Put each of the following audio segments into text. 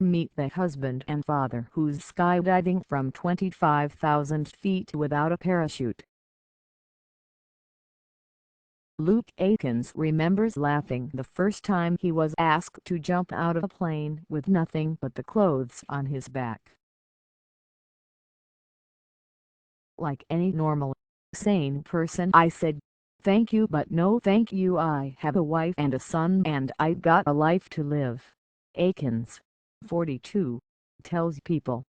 Meet the husband and father who's skydiving from 25,000 feet without a parachute. Luke Akins remembers laughing the first time he was asked to jump out of a plane with nothing but the clothes on his back. Like any normal, sane person, I said, "Thank you but no thank you, I have a wife and a son and I've got a life to live," Akins, 42, tells People.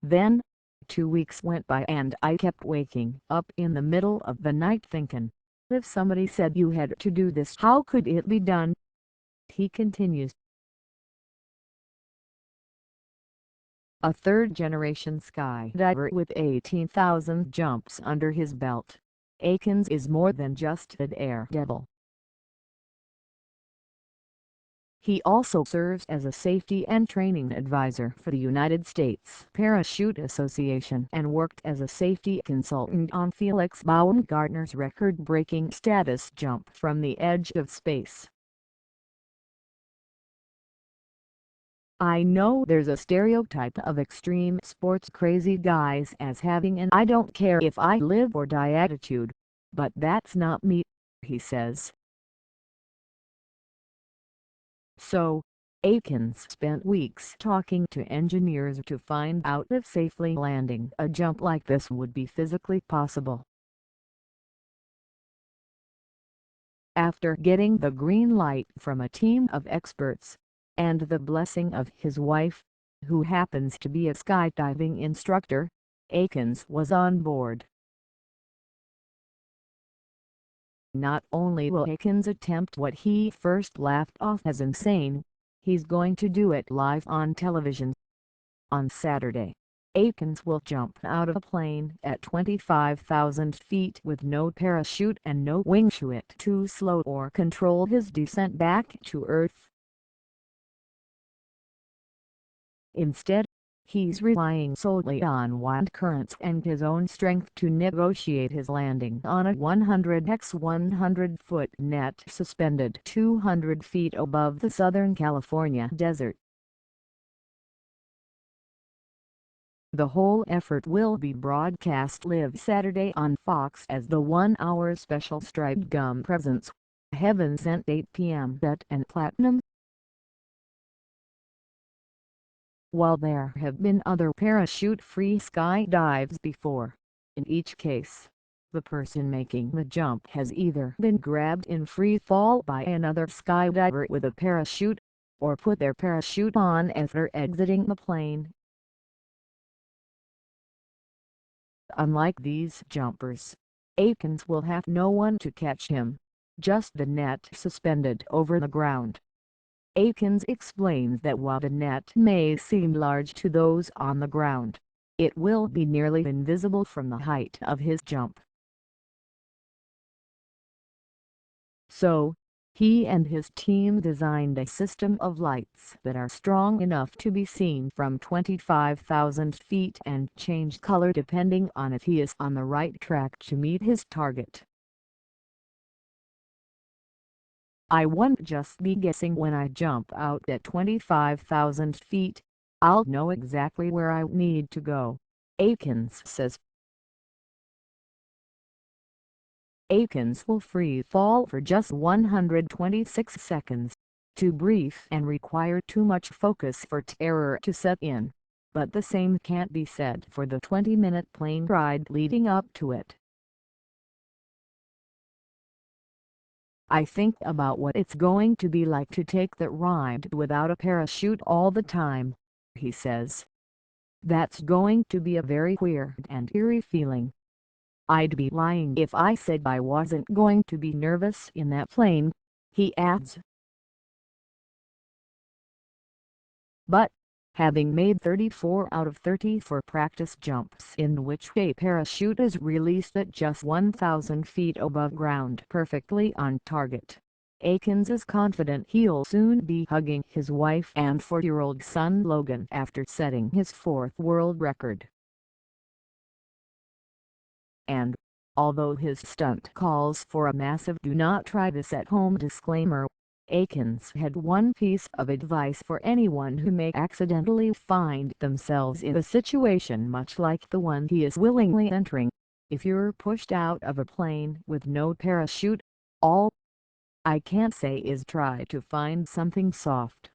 Then, 2 weeks went by and I kept waking up in the middle of the night thinking, if somebody said you had to do this, how could it be done? He continues. A third-generation skydiver with 18,000 jumps under his belt, Akins is more than just a daredevil. He also serves as a safety and training advisor for the United States Parachute Association and worked as a safety consultant on Felix Baumgartner's record-breaking status jump from the edge of space. I know there's a stereotype of extreme sports crazy guys as having an "I don't care if I live or die" attitude, but that's not me, he says. So, Akins spent weeks talking to engineers to find out if safely landing a jump like this would be physically possible. After getting the green light from a team of experts, and the blessing of his wife, who happens to be a skydiving instructor, Akins was on board. Not only will Akins attempt what he first laughed off as insane, he's going to do it live on television. On Saturday, Akins will jump out of a plane at 25,000 feet with no parachute and no wing chute to slow or control his descent back to Earth. Instead, he's relying solely on wind currents and his own strength to negotiate his landing on a 100x100-foot net suspended 200 feet above the Southern California desert. The whole effort will be broadcast live Saturday on Fox as the one-hour special Striped Gum Presents Heaven Sent 8 p.m. Bet and Platinum. While there have been other parachute-free skydives before, in each case, the person making the jump has either been grabbed in free fall by another skydiver with a parachute, or put their parachute on as they're exiting the plane. Unlike these jumpers, Akins will have no one to catch him, just the net suspended over the ground. Akins explains that while the net may seem large to those on the ground, it will be nearly invisible from the height of his jump. So, he and his team designed a system of lights that are strong enough to be seen from 25,000 feet and change color depending on if he is on the right track to meet his target. "I won't just be guessing when I jump out at 25,000 feet, I'll know exactly where I need to go," Akins says. Akins will free fall for just 126 seconds, too brief and require too much focus for terror to set in, but the same can't be said for the 20-minute plane ride leading up to it. "I think about what it's going to be like to take that ride without a parachute all the time," he says. "That's going to be a very weird and eerie feeling. I'd be lying if I said I wasn't going to be nervous in that plane," he adds. But, having made 34 out of 34 practice jumps in which a parachute is released at just 1,000 feet above ground perfectly on target, Akins is confident he'll soon be hugging his wife and 4-year-old son Logan after setting his 4th world record. And, although his stunt calls for a massive "do not try this at home" disclaimer, Akins had one piece of advice for anyone who may accidentally find themselves in a situation much like the one he is willingly entering. If you're pushed out of a plane with no parachute, all I can say is try to find something soft